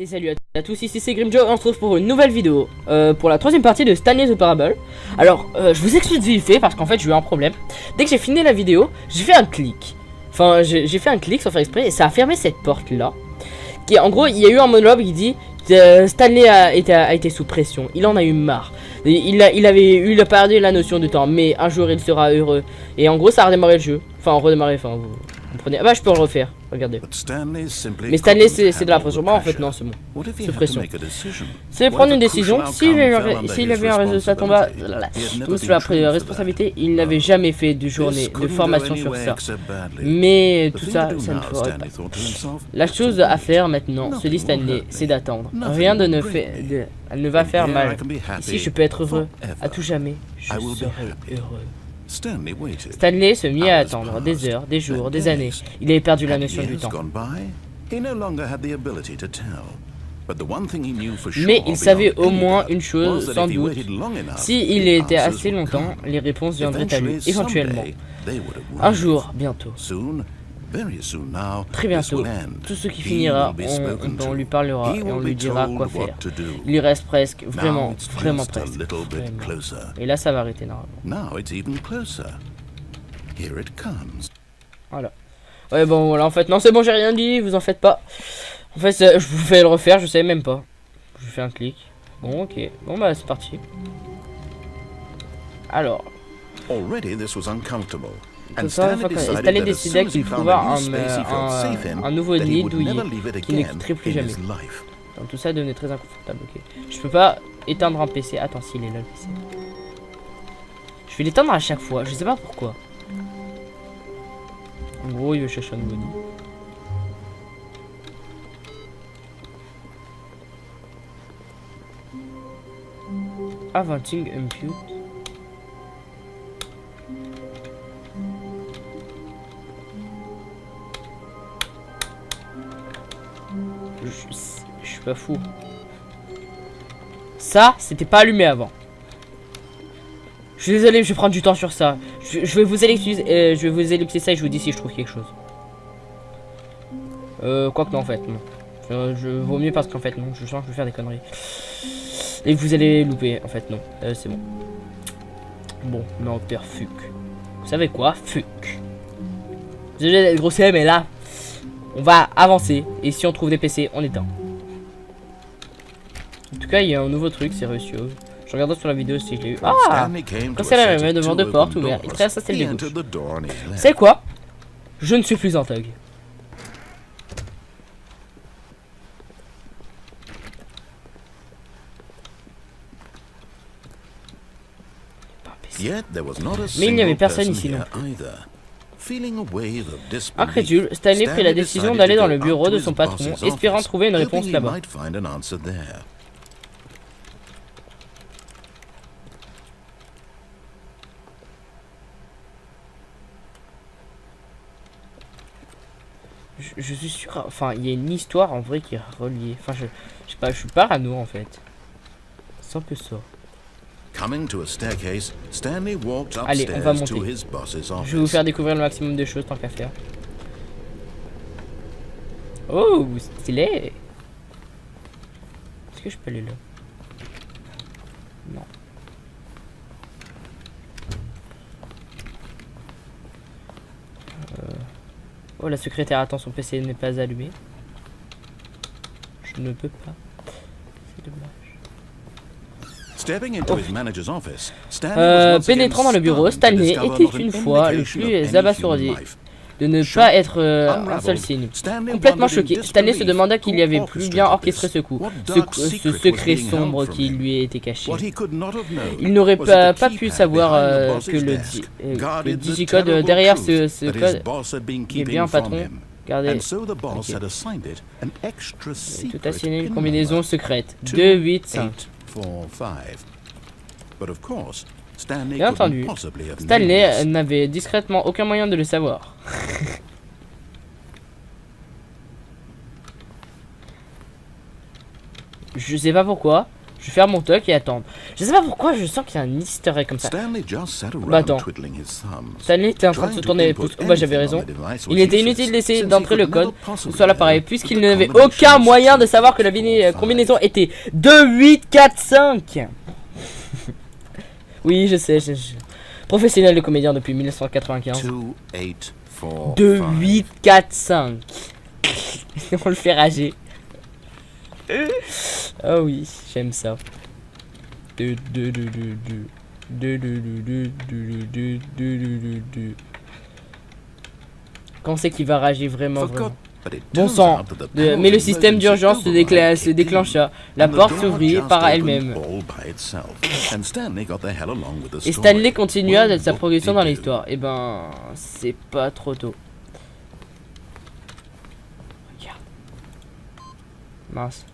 Et salut à tous, ici c'est Grimjo et on se retrouve pour une nouvelle vidéo pour la troisième partie de Stanley the Parable. Alors, je vous explique vite fait parce qu'en fait j'ai eu un problème. Dès que j'ai fini la vidéo, j'ai fait un clic. Enfin, j'ai fait un clic sans faire exprès et ça a fermé cette porte là. Qui, en gros, il y a eu un monologue qui dit Stanley a été sous pression, il en a eu marre. Il a perdu la notion de temps, mais un jour il sera heureux. Et en gros, ça a redémarré le jeu. Enfin, redémarré, enfin, vous comprenez. Ah bah, je peux le refaire, regardez. Mais Stanley, c'est de la pression. Moi, en fait, non, c'est bon. C'est pression. C'est prendre une décision. S'il avait un résultat tombé sur la responsabilité, il n'avait jamais fait de journée de formation sur ça. Mais tout ça, ça ne ferait pas. La chose à faire maintenant, se dit Stanley, c'est d'attendre. Rien ne va faire mal. Ici, je peux être heureux. À tout jamais, je serai heureux. Stanley se mit à attendre des heures, des jours, des années. Il avait perdu la notion du temps. Mais il savait au moins une chose, sans doute. S'il était assez longtemps, les réponses viendraient à lui, éventuellement. Un jour, bientôt. Très bientôt, tout ce qui finira, on lui parlera et on lui dira quoi faire. Il lui reste presque, vraiment presque. Vraiment. Et là, ça va arrêter normalement. Voilà. Ouais, bon, voilà, en fait, non, c'est bon, j'ai rien dit, vous en faites pas. En fait, je vous fais le refaire, je savais même pas. Je fais un clic. Bon, ok. Bon, bah, c'est parti. Alors. Tout ça, Stanley décida qu'il trouva un nouveau nid douillet qui ne quitterait plus jamais. Donc tout ça devenait très inconfortable. Ok. Je peux pas éteindre un PC. Attends, s'il est là le PC. Je vais l'éteindre à chaque fois. Je sais pas pourquoi. En gros, il veut chercher un nouveau nid. Avanting Impute. Je suis pas fou. Ça, c'était pas allumé avant. Je suis désolé, je vais prendre du temps sur ça. Je vais vous ellipser ça et je vous dis si je trouve quelque chose. Quoique non, en fait, non. Je vaut mieux parce qu'en fait, non, je sens que je vais faire des conneries. Et vous allez louper, en fait, non. C'est bon. Bon, non, père fuck. Vous savez quoi? Fuck. Désolé d'être grossier, mais là, on va avancer. Et si on trouve des PC, on éteint. En tout cas, il y a un nouveau truc, c'est reçu. Je regarde sur la vidéo si je l'ai eu. Ah! Quand c'est la même devant deux portes ouvertes, il traverse celle des gauches. C'est quoi? Je ne suis plus un thug. Mais il n'y avait personne ici non plus. Incrédule, Stanley prit la décision d'aller dans le bureau de son patron, espérant trouver une réponse là-bas. Je suis sûr, enfin, il y a une histoire en vrai qui est reliée. Enfin, je sais pas, je suis parano en fait. C'est un peu ça. Allez, on va monter. Je vais vous faire découvrir le maximum de choses tant qu'à faire. Oh, stylé. Est-ce que je peux aller là? Non. Oh, la secrétaire attend, son PC n'est pas allumé. Je ne peux pas. C'est dommage. Pénétrant dans le bureau, Stanley était une fois le plus abasourdi de ne pas être un seul signe. Complètement choqué, Stanley se demanda qu'il y avait plus bien orchestré ce coup, ce secret sombre qui lui était caché. Il n'aurait pas pu savoir que le digicode derrière ce code est bien patron. Regardez, okay. Tout assigné une combinaison secrète 2, 8, 5. Bien entendu, Stanley n'avait discrètement aucun moyen de le savoir. Je sais pas pourquoi, Je vais faire mon toc et attendre. Je sais pas pourquoi, je sens qu'il y a un easter egg comme ça. Bah attends. Stanley était en train de se tourner les pouces. Oh bah j'avais raison. Il était inutile d'essayer d'entrer le code sur l'appareil, puisqu'il n'avait aucun moyen de savoir que la combinaison était 2, 8, 4, 5. Oui, je sais. Professionnel de comédien depuis 1995. 2, 8, 4, 5. On le fait rager. Oh oui, j'aime ça. Quand c'est qu'il va rager vraiment. Bon sang, mais le système d'urgence se déclencha. La porte s'ouvrit par elle-même. Et Stanley continua de sa progression dans l'histoire. Et ben, c'est pas trop tôt. Regarde. Mince.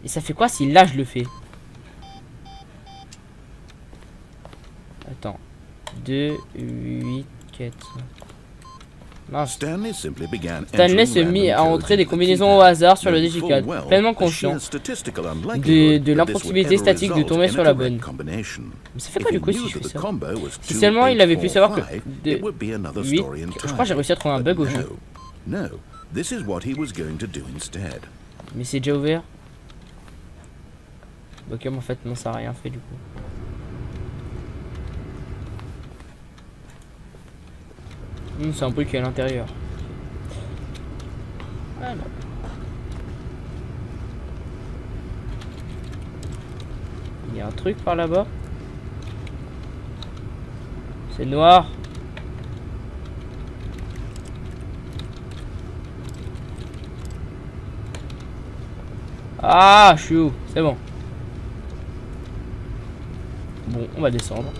Et ça fait quoi si là je le fais? Attends. 2, 8, 4, 5. Mince. Stanley se mit à entrer des combinaisons au hasard sur le digicode, pleinement conscient de l'impossibilité statique de tomber sur la bonne. Mais ça fait quoi du coup si je fais ça? Si seulement il avait pu savoir que... 8, je crois que j'ai réussi à trouver un bug au jeu. Mais c'est déjà ouvert. Ok, mais en fait non, ça a rien fait du coup. C'est un bruit qui est à l'intérieur. Ah non. Il y a un truc par là-bas. C'est noir. Ah, je suis où? C'est bon. Bon, on va descendre.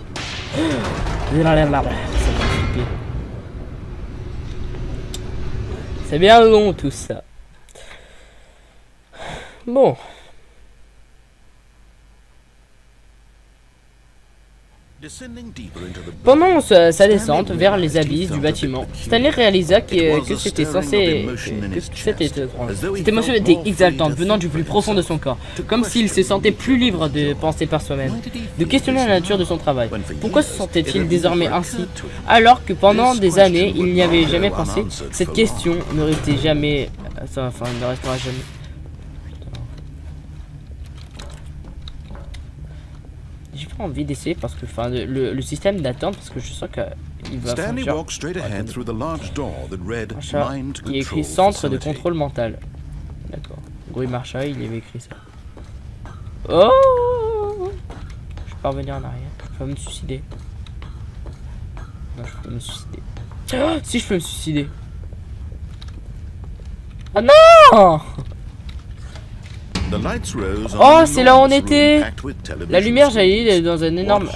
C'est bien long tout ça. Bon. Pendant sa descente vers les abysses du bâtiment, Stanley réalisa que c'était censé... Cette émotion était exaltante, venant du plus profond de son corps, comme s'il se sentait plus libre de penser par soi-même, de questionner la nature de son travail. Pourquoi se sentait-il désormais ainsi, alors que pendant des années, il n'y avait jamais pensé? Cette question ne restait jamais... Enfin, ne restera jamais. J'ai pas envie d'essayer parce que le système d'attente, parce que je sens qu'il va faire il est écrit centre de contrôle mental. D'accord. En gros il marcha, il y avait écrit ça. Oh, je peux pas revenir en arrière. Je peux me suicider. Non, je peux me suicider. Oh, si je peux me suicider. Ah non! Oh, c'est là où on était. La lumière jaillit dans un énorme...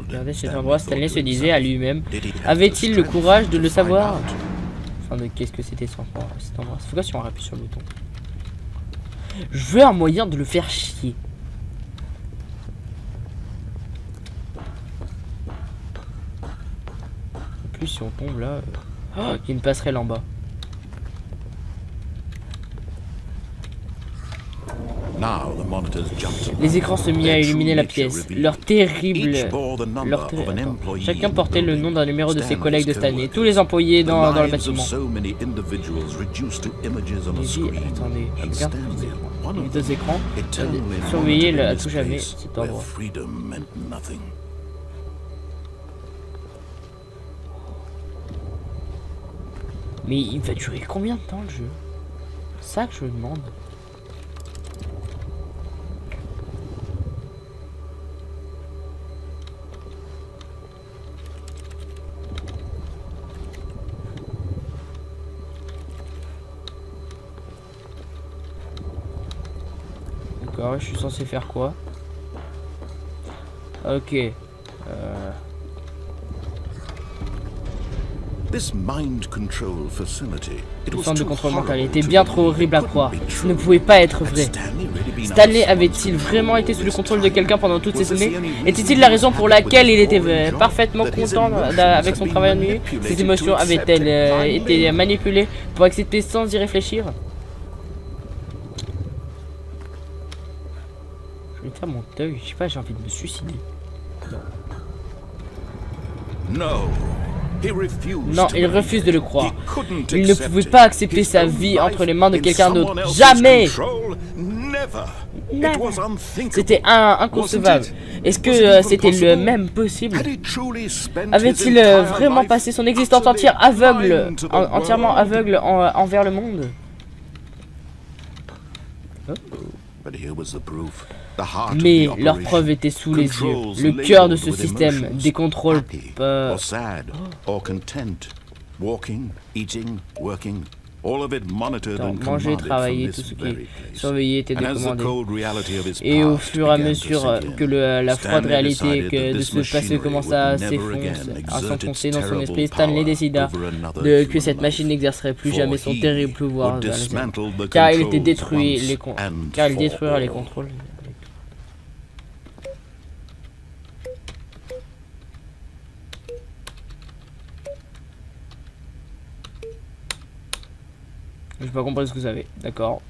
Regardez cet endroit, Stanley se disait à lui-même. Avait-il le courage de le savoir? Enfin, de qu'est-ce que c'était cet endroit? C'est pourquoi si on appuie sur le bouton? Je veux un moyen de le faire chier. En plus, si on tombe là... Oh, il y a une passerelle en bas. Les écrans se mirent à illuminer la pièce. Chacun portait le nom d'un numéro de ses collègues de Stanley. Tous les employés dans le bâtiment. Attendez, je regarde les deux écrans. Surveillez à tout jamais cet endroit. Mais il va durer combien de temps le jeu? C'est ça que je me demande. D'accord, je suis censé faire quoi? Ok. Le centre de contrôle mental était bien trop horrible à croire. Ce ne pouvait pas être vrai. Stanley avait-il vraiment été sous le contrôle de quelqu'un pendant toutes ces années? Était-il la raison pour laquelle il était parfaitement content avec son travail ennuyeux? Ses émotions avaient-elles été manipulées pour accepter sans y réfléchir? Je vais faire mon deuil, je sais pas, j'ai envie de me suicider. Non, il refuse de le croire. Il ne pouvait pas accepter sa vie entre les mains de quelqu'un d'autre. Jamais! C'était inconcevable. Est-ce que c'était le même possible? Avait-il vraiment passé son existence entière aveugle, entièrement aveugle envers le monde? Mais leur preuve était sous les yeux. Le cœur de ce système des contrôles manger, travailler, tout ce qui est surveillé était décommandé. Et au fur et à mesure que la froide réalité de ce passé commença à s'enfoncer dans son esprit, Stanley décida que cette machine n'exercerait plus jamais son terrible pouvoir car il était détruit car il détruira les contrôles. Je n'ai pas compris ce que vous avez, d'accord.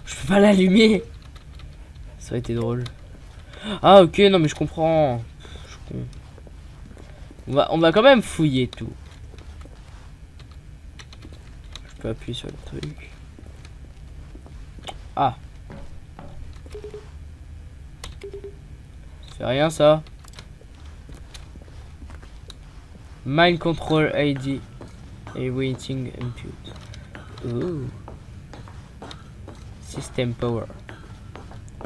Je peux pas l'allumer. Ça aurait été drôle. Ah ok, non mais je comprends. On va quand même fouiller tout. Je peux appuyer sur le truc. Ah. Ça fait rien ça. Mind control ID et waiting input. Ooh. System power.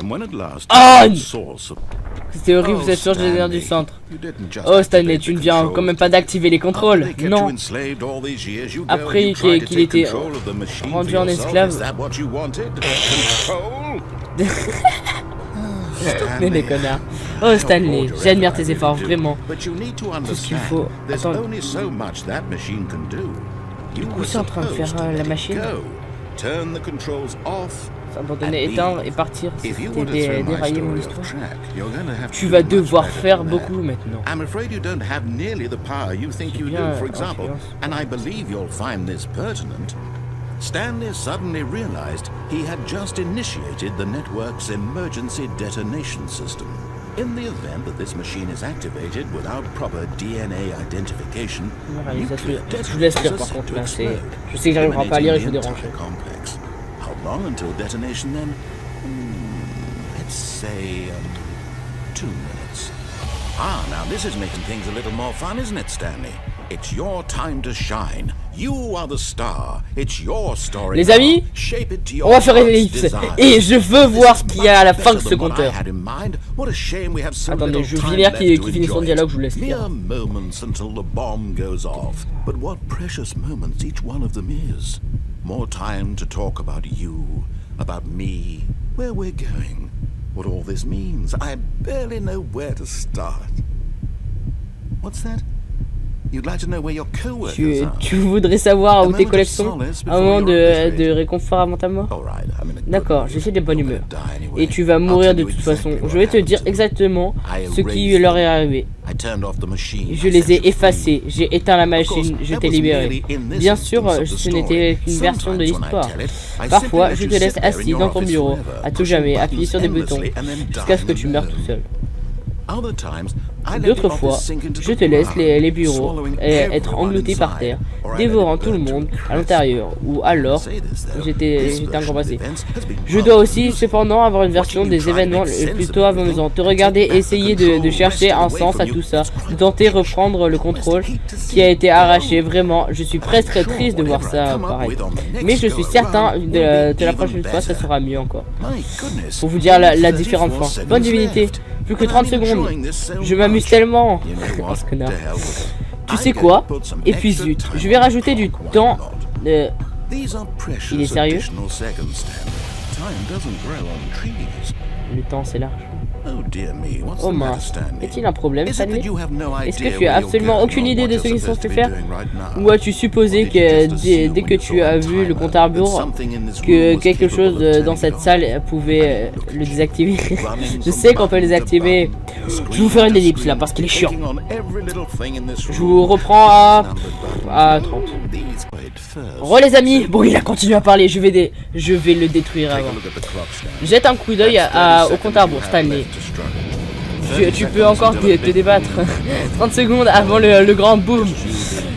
Oh! C'était horrible cette source d'énergie du centre. Oh Stanley, tu ne viens quand même pas d'activer les contrôles. Non. Après qu'il était rendu en esclave. Mais les connards. Oh Stanley, j'admire tes efforts, vraiment. Tout ce qu'il faut. Attends. Du coup, c'est en train de faire la machine. Abandonner, éteindre et partir. C'était dérailler mon histoire. Tu vas devoir faire beaucoup maintenant. J'ai bien influence. Stanley suddenly realized he had just initiated the network's emergency detonation system. In the event that this machine is activated without proper DNA identification, nuclear detonations are set to explode. Je sais que j'arriverai pas à lire et je vous dérange. How long until detonation then? Let's say 2 minutes. Ah, now this is making things a little more fun, isn't it, Stanley? It's your time to shine. You are the star. It's your story. Les amis, on va faire une ellipse. Et je veux voir ce qu'il y a à la fin de ce compteur. Attendez, je veux finir qu'il finisse son dialogue, je vous laisse lire. Moments until the bomb goes off. But what precious moments each one of them is. More time to talk about you, about me, where we're going, what all this means. I barely know where to start. What's that? You'd like to know where your coworkers are? Tu voudrais savoir où tes collègues sont? Un moment de réconfort avant ta mort? D'accord, j'essaie de bonne humeur. Et tu vas mourir de toute façon. Je vais te dire exactement ce qui leur est arrivé. Je les ai effacés, j'ai éteint la machine, je t'ai libéré. Bien sûr, ce n'était qu'une version de l'histoire. Parfois, je te laisse assis dans ton bureau, à tout jamais, appuyé sur des boutons, jusqu'à ce que tu meurs tout seul. D'autres fois, je te laisse les bureaux être engloutis par terre, dévorant tout le monde à l'intérieur, ou alors j'étais incapacité. Je dois aussi cependant avoir une version des événements plutôt amusants, te regarder et essayer de chercher un sens à tout ça, de tenter reprendre le contrôle qui a été arraché. Vraiment, je suis presque très triste de voir ça pareil. Mais je suis certain de la prochaine fois ça sera mieux encore. Pour vous dire la différente fin. Bonne divinité. Plus que 30 secondes. Je m'amuse tellement. Oh, ce connard. Tu sais quoi? Et puis zut, je vais rajouter du temps. Il est sérieux? Le temps c'est large. Oh mince, est-il un problème, Stanley? Est-ce que tu as absolument aucune idée de ce qu'ils sont censés faire? Ou as-tu supposé que dès que tu as vu le compte à rebours, que quelque chose dans cette salle pouvait le désactiver? Je sais qu'on peut le désactiver. Je vais vous faire une ellipse là parce qu'il est chiant. Je vous reprends à 30. Re les amis, bon il a continué à parler, je vais le détruire avant. Jette un coup d'œil au compte à rebours, Stanley. Tu peux encore te débattre. 30 secondes avant le grand boom.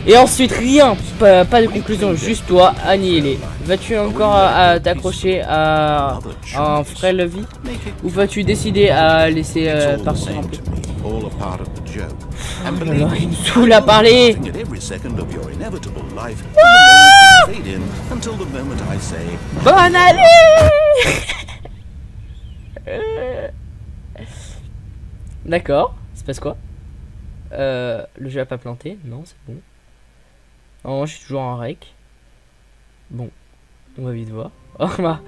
Et ensuite rien, pas de conclusion, juste toi, annihilé. Vas-tu encore t'accrocher à un frêle vie? Ou vas-tu décider à laisser partir un peu? Oh là là, il me saoule à parler. Bonne année. D'accord, il se passe quoi? Le jeu a pas planté? Non, c'est bon. Non, je suis toujours en rec. Bon, on va vite voir. Oh bah.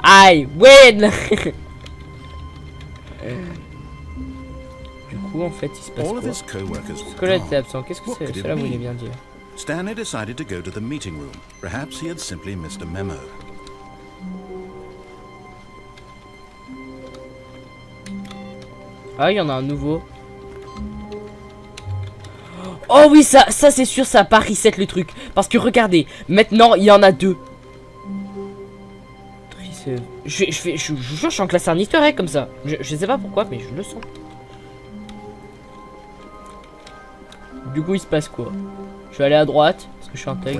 I win. Du coup, en fait, il se passe quoi? Squelette était absent. Qu'est-ce que cela voulait bien dire? Stanley decided to go to the meeting room. Perhaps he had simply missed a memo. Ah, il y en a un nouveau. Oh oui, ça c'est sûr, ça a pas reset le truc. Parce que regardez, maintenant il y en a deux. Je suis en classe un easter egg comme ça. Je sais pas pourquoi, mais je le sens. Du coup, il se passe quoi? Je vais aller à droite, parce que je suis un thug.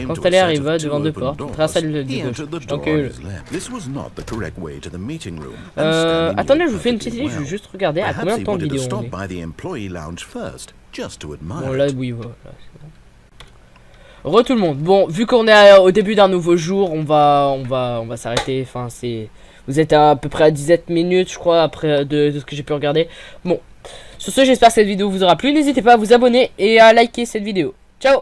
Quand Stanley arriva devant deux portes, il traça le gauche. Je t'encule. Attendez, je vous fais une petite idée, je vais juste regarder à combien de temps de vidéo on est. Bon, là, oui, voilà. Re tout le monde. Bon, vu qu'on est au début d'un nouveau jour, on va s'arrêter. Enfin, vous êtes à peu près à 17 minutes, je crois, après de ce que j'ai pu regarder. Bon, sur ce, j'espère que cette vidéo vous aura plu. N'hésitez pas à vous abonner et à liker cette vidéo. Ciao!